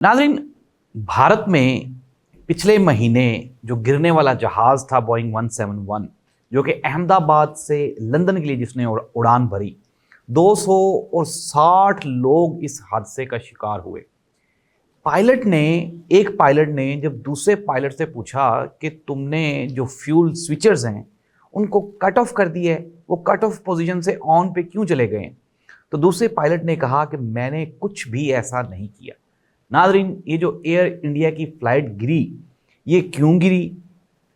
नाज़रीन, भारत में पिछले महीने जो गिरने वाला जहाज़ था बोइंग 171 जो कि अहमदाबाद से लंदन के लिए जिसने उड़ान भरी, 260 लोग इस हादसे का शिकार हुए। एक पायलट ने जब दूसरे पायलट से पूछा कि तुमने जो फ्यूल स्विचर्स हैं उनको कट ऑफ कर दिया है, वो कट ऑफ पोजीशन से ऑन पे क्यों चले गए हैं? तो दूसरे पायलट ने कहा कि मैंने कुछ भी ऐसा नहीं किया। नाज़रीन, ये जो एयर इंडिया की फ्लाइट गिरी, ये क्यों गिरी?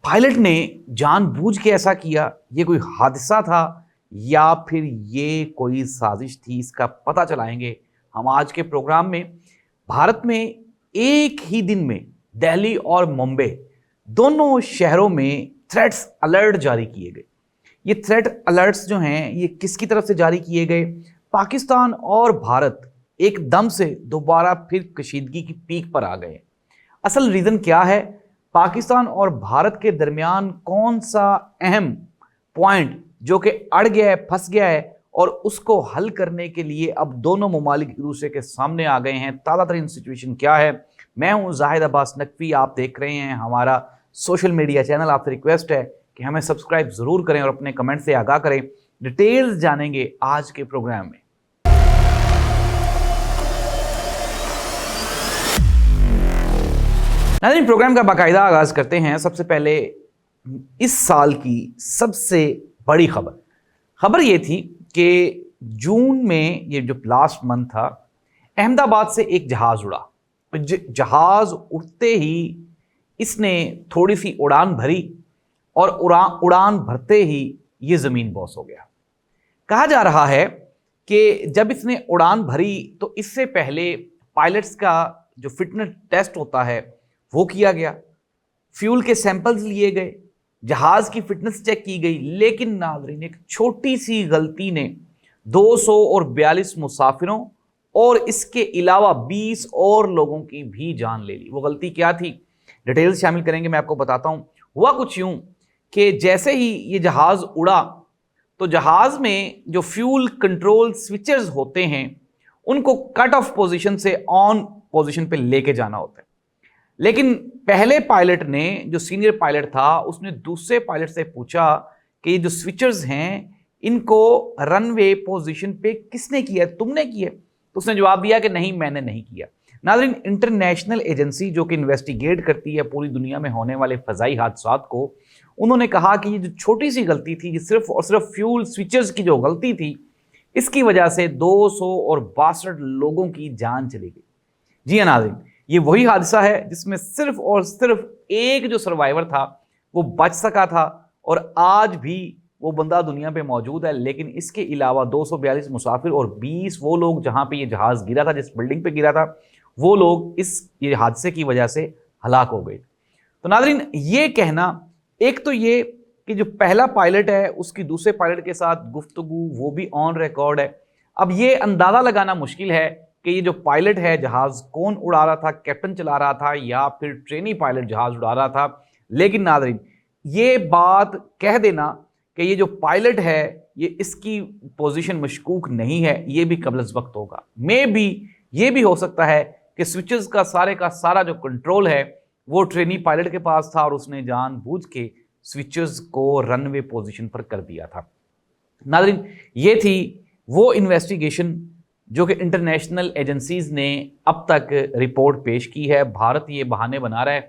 पायलट ने जानबूझ के ऐसा किया, ये कोई हादसा था या फिर ये कोई साजिश थी? इसका पता चलाएंगे हम आज के प्रोग्राम में। भारत में एक ही दिन में दिल्ली और मुंबई दोनों शहरों में थ्रेट्स अलर्ट जारी किए गए। ये थ्रेट अलर्ट्स जो हैं ये किसकी तरफ से जारी किए गए? पाकिस्तान और भारत एकदम से दोबारा फिर कशीदगी की पीक पर आ गए। असल रीज़न क्या है? पाकिस्तान और भारत के दरमियान कौन सा अहम पॉइंट जो कि अड़ गया है, फंस गया है, और उसको हल करने के लिए अब दोनों ममालिक एक दूसरे के सामने आ गए हैं। ताज़ा तरीन सिचुएशन क्या है? मैं हूं जाहिद अब्बास नकवी, आप देख रहे हैं हमारा सोशल मीडिया चैनल। आपसे रिक्वेस्ट है कि हमें सब्सक्राइब ज़रूर करें और अपने कमेंट से आगाह करें। डिटेल्स जानेंगे आज के प्रोग्राम में। नाज़रीन, प्रोग्राम का बाकायदा आगाज करते हैं। सबसे पहले इस साल की सबसे बड़ी खबर ये थी कि जून में, ये जो लास्ट मंथ था, अहमदाबाद से एक जहाज़ उड़ा। जहाज़ उड़ते ही इसने थोड़ी सी उड़ान भरी और उड़ान भरते ही ये ज़मीन बॉस हो गया। कहा जा रहा है कि जब इसने उड़ान भरी तो इससे पहले पायलट्स का जो फिटनेस टेस्ट होता है वो किया गया, फ्यूल के सैंपल्स लिए गए, जहाज़ की फिटनेस चेक की गई। लेकिन नाज़रीन, एक छोटी सी गलती ने 242 मुसाफिरों और इसके अलावा 20 और लोगों की भी जान ले ली। वो गलती क्या थी? डिटेल्स शामिल करेंगे, मैं आपको बताता हूँ। हुआ कुछ यूँ कि जैसे ही ये जहाज़ उड़ा तो जहाज़ में जो फ्यूल कंट्रोल स्विचर्स होते हैं उनको कट ऑफ पोजीशन से ऑन पोजीशन पे लेके जाना होता है। लेकिन पहले पायलट ने, जो सीनियर पायलट था, उसने दूसरे पायलट से पूछा कि ये जो स्विचर्स हैं इनको रनवे पोजीशन पे किसने किया? तुमने किया? तो उसने जवाब दिया कि नहीं, मैंने नहीं किया। नाज़रीन, इंटरनेशनल एजेंसी जो कि इन्वेस्टिगेट करती है पूरी दुनिया में होने वाले फ़ज़ाई हादसात को, उन्होंने कहा कि ये जो छोटी सी गलती थी, ये सिर्फ और सिर्फ फ्यूल स्विचर्स की जो गलती थी, इसकी वजह से 262 लोगों की जान चली गई। जी हाँ नाज़रीन, ये वही हादसा है जिसमें सिर्फ और सिर्फ एक जो सर्वाइवर था वो बच सका था, और आज भी वो बंदा दुनिया पे मौजूद है। लेकिन इसके अलावा 242 मुसाफिर और 20 वो लोग जहाँ पे ये जहाज़ गिरा था, जिस बिल्डिंग पे गिरा था, वो लोग ये हादसे की वजह से हलाक हो गए। तो नाज़रीन, ये कहना, एक तो ये कि जो पहला पायलट है उसकी दूसरे पायलट के साथ गुफ्तगू वो भी ऑन रिकॉर्ड है। अब ये अंदाज़ा लगाना मुश्किल है कि ये जो पायलट है जहाज़ कौन उड़ा रहा था, कैप्टन चला रहा था या फिर ट्रेनी पायलट जहाज़ उड़ा रहा था। लेकिन नाज़रीन, ये बात कह देना कि ये जो पायलट है ये इसकी पोजीशन मशकूक नहीं है, ये भी कबल वक्त होगा। मे बी ये भी हो सकता है कि स्विचेस का सारा जो कंट्रोल है वो ट्रेनी पायलट के पास था और उसने जानबूझ के स्विचेस को रनवे पोजीशन पर कर दिया था। नाज़रीन, ये थी वो इन्वेस्टिगेशन जो कि इंटरनेशनल एजेंसीज ने अब तक रिपोर्ट पेश की है। भारत ये बहाने बना रहा है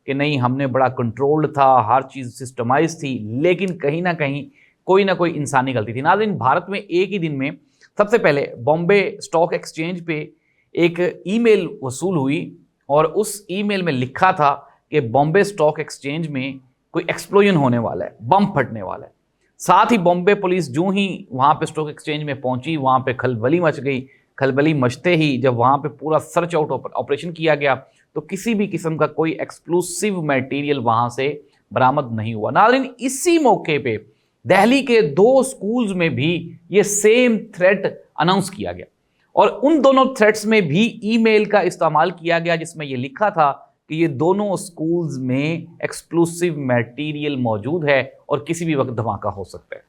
कि नहीं, हमने बड़ा कंट्रोल्ड था, हर चीज़ सिस्टमाइज थी, लेकिन कहीं ना कहीं कोई ना कोई इंसानी गलती थी। नाज़रीन, भारत में एक ही दिन में सबसे पहले बॉम्बे स्टॉक एक्सचेंज पे एक ईमेल वसूल हुई और उस ईमेल में लिखा था कि बॉम्बे स्टॉक एक्सचेंज में कोई एक्सप्लोजन होने वाला है, बम फटने वाला है। साथ ही बॉम्बे पुलिस जो ही वहाँ पे स्टॉक एक्सचेंज में पहुंची, वहाँ पे खलबली मच गई। खलबली मचते ही जब वहाँ पे पूरा सर्च आउट ऑपरेशन किया गया तो किसी भी किस्म का कोई एक्सप्लोसिव मटेरियल वहाँ से बरामद नहीं हुआ। नाज़रीन, इसी मौके पे दिल्ली के 2 स्कूल्स में भी ये सेम थ्रेट अनाउंस किया गया और उन दोनों थ्रेट्स में भी ईमेल का इस्तेमाल किया गया जिसमें ये लिखा था कि ये दोनों स्कूल्स में एक्सप्लोसिव मटेरियल मौजूद है और किसी भी वक्त धमाका हो सकता है।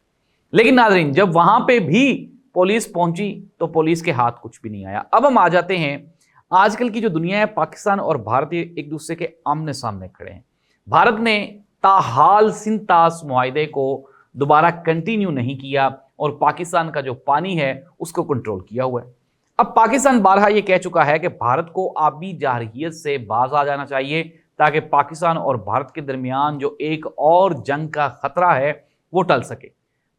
लेकिन नाज़रीन, जब वहां पे भी पुलिस पहुंची तो पुलिस के हाथ कुछ भी नहीं आया। अब हम आ जाते हैं آج کل کی جو دنیا ہے، پاکستان اور بھارت ایک دوسرے کے آمنے سامنے کھڑے ہیں۔ بھارت نے تاحال سندھ طاس معاہدے کو دوبارہ کنٹینیو نہیں کیا اور پاکستان کا جو پانی ہے اس کو کنٹرول کیا ہوا ہے۔ اب پاکستان بارہا یہ کہہ چکا ہے کہ بھارت کو آبی جارحیت سے باز آ جانا چاہیے تاکہ پاکستان اور بھارت کے درمیان جو ایک اور جنگ کا خطرہ ہے وہ ٹل سکے۔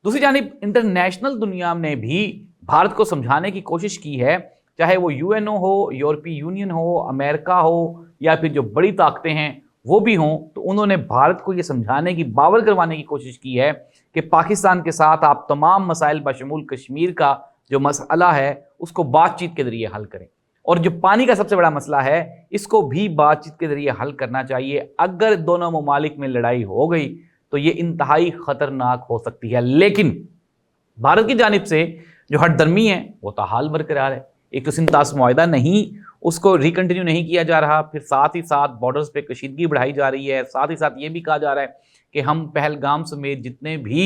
دوسری جانب انٹرنیشنل دنیا نے بھی بھارت کو سمجھانے کی کوشش کی ہے، چاہے وہ UN ہو، یورپی یونین ہو، امریکہ ہو یا پھر جو بڑی طاقتیں ہیں وہ بھی ہوں، تو انہوں نے بھارت کو یہ سمجھانے کی، باور کروانے کی کوشش کی ہے کہ پاکستان کے ساتھ آپ تمام مسائل بشمول کشمیر کا جو مسئلہ ہے اس کو بات چیت کے ذریعے حل کریں، اور جو پانی کا سب سے بڑا مسئلہ ہے اس کو بھی بات چیت کے ذریعے حل کرنا چاہیے۔ اگر دونوں ممالک میں لڑائی ہو گئی تو یہ انتہائی خطرناک ہو سکتی ہے، لیکن بھارت کی جانب سے جو ہٹ درمی ہے وہ تاحال برقرار ہے۔ ایک تو سندھ طاس معاہدہ نہیں، اس کو ریکنٹینیو نہیں کیا جا رہا، پھر ساتھ ہی ساتھ بارڈرز پہ کشیدگی بڑھائی جا رہی ہے، ساتھ ہی ساتھ یہ بھی کہا جا رہا ہے کہ ہم پہلگام سمیت جتنے بھی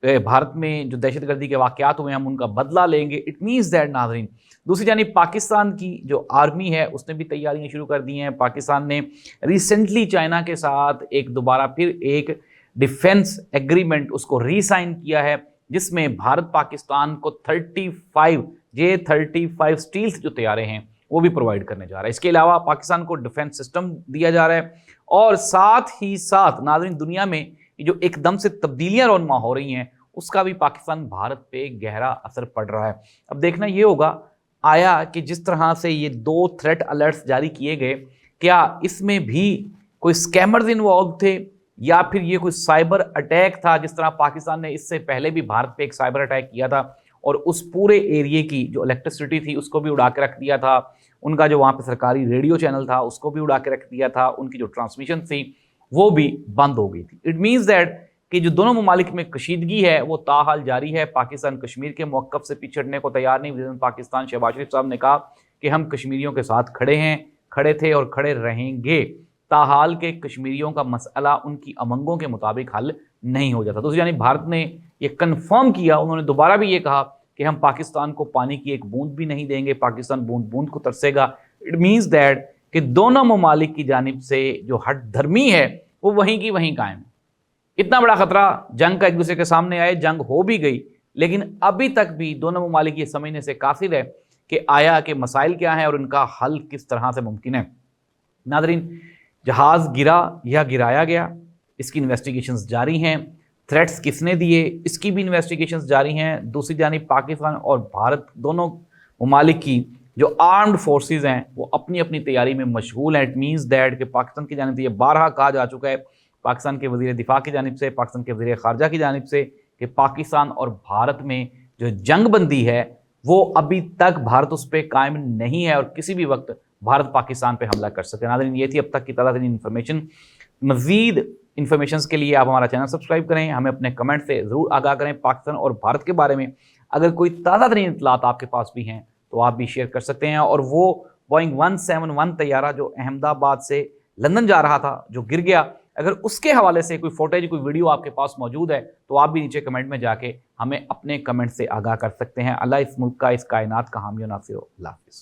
بھارت میں جو دہشت گردی کے واقعات ہوئے ہیں ہم ان کا بدلہ لیں گے۔ اٹ مینز دیٹ ناظرین، دوسری جانب پاکستان کی جو آرمی ہے اس نے بھی تیاریاں شروع کر دی ہیں۔ پاکستان نے ریسنٹلی چائنا کے ساتھ دوبارہ پھر ایک ڈیفنس ایگریمنٹ اس کو ری سائن کیا ہے، جس میں بھارت پاکستان کو 35 J-35 اسٹیلتھ جو طیارے ہیں وہ بھی پرووائڈ کرنے جا رہا ہے۔ اس کے علاوہ پاکستان کو ڈیفنس سسٹم دیا جا رہا ہے، اور ساتھ ہی ساتھ ناظرین دنیا میں جو ایک دم سے تبدیلیاں رونما ہو رہی ہیں اس کا بھی پاکستان بھارت پہ گہرا اثر پڑ رہا ہے۔ اب دیکھنا یہ ہوگا آیا کہ جس طرح سے یہ 2 تھریٹ الرٹس جاری کیے گئے، کیا اس میں بھی کوئی سکیمرز انوالو تھے یا پھر یہ کوئی سائبر اٹیک تھا، جس طرح پاکستان نے اس سے پہلے بھی بھارت پہ ایک سائبر اٹیک کیا تھا اور اس پورے ایریے کی جو الیکٹرسٹی تھی اس کو بھی اڑا کے رکھ دیا تھا، ان کا جو وہاں پہ سرکاری ریڈیو چینل تھا اس کو بھی اڑا کے رکھ دیا تھا، ان کی جو ٹرانسمیشن تھی وہ بھی بند ہو گئی تھی۔ اٹ مینز دیٹ کہ جو دونوں ممالک میں کشیدگی ہے وہ تاحال جاری ہے۔ پاکستان کشمیر کے موقف سے پیچھے ہٹنے کو تیار نہیں۔ وزیر پاکستان شہباز شریف صاحب نے کہا کہ ہم کشمیریوں کے ساتھ کھڑے ہیں، کھڑے تھے اور کھڑے رہیں گے۔ تاحال کے کشمیریوں کا مسئلہ ان کی امنگوں کے مطابق حل نہیں ہو جاتا۔ دوسری جانب بھارت نے یہ کنفرم کیا، انہوں نے دوبارہ بھی یہ کہا کہ ہم پاکستان کو پانی کی ایک بوند بھی نہیں دیں گے، پاکستان بوند بوند کو ترسے گا۔ اٹ مینز دیٹ کہ دونوں ممالک کی جانب سے جو ہٹ دھرمی ہے وہ وہیں کی وہیں قائم ہے۔ اتنا بڑا خطرہ جنگ کا ایک دوسرے کے سامنے آئے، جنگ ہو بھی گئی، لیکن ابھی تک بھی دونوں ممالک یہ سمجھنے سے قاصر ہے کہ آیا کہ مسائل کیا ہیں اور ان کا حل کس طرح سے ممکن ہے۔ ناظرین، جہاز گرا یا گرایا گیا، اس کی انویسٹیگیشنز جاری ہیں۔ تھریٹس کس نے دیے، اس کی بھی انویسٹیگیشنز جاری ہیں۔ دوسری جانب پاکستان اور بھارت دونوں ممالک کی جو آرمڈ فورسز ہیں وہ اپنی اپنی تیاری میں مشغول ہیں۔ اٹ مینز دیٹ کہ پاکستان کی جانب سے یہ بارہا کہا جا چکا ہے، پاکستان کے وزیر دفاع کی جانب سے، پاکستان کے وزیر خارجہ کی جانب سے، کہ پاکستان اور بھارت میں جو جنگ بندی ہے وہ ابھی تک بھارت اس پہ قائم نہیں ہے اور کسی بھی وقت بھارت پاکستان پہ حملہ کر سکتے ہیں۔ ناظرین، یہ تھی اب تک کی تازہ ترین انفارمیشن۔ مزید انفارمیشنز کے لیے آپ ہمارا چینل سبسکرائب کریں، ہمیں اپنے کمنٹ سے ضرور آگاہ کریں۔ پاکستان اور بھارت کے بارے میں اگر کوئی تازہ ترین اطلاعات آپ کے پاس بھی ہیں تو آپ بھی شیئر کر سکتے ہیں۔ اور وہ بوئنگ 171 طیارہ جو احمد آباد سے لندن جا رہا تھا جو گر گیا، اگر اس کے حوالے سے کوئی فوٹیج، کوئی ویڈیو آپ کے پاس موجود ہے تو آپ بھی نیچے کمنٹ میں جا کے ہمیں اپنے کمنٹ سے آگاہ کر سکتے ہیں۔ اللہ اس ملک کا، اس کائنات کا حامی و ناصر ہو۔ اللہ حافظ۔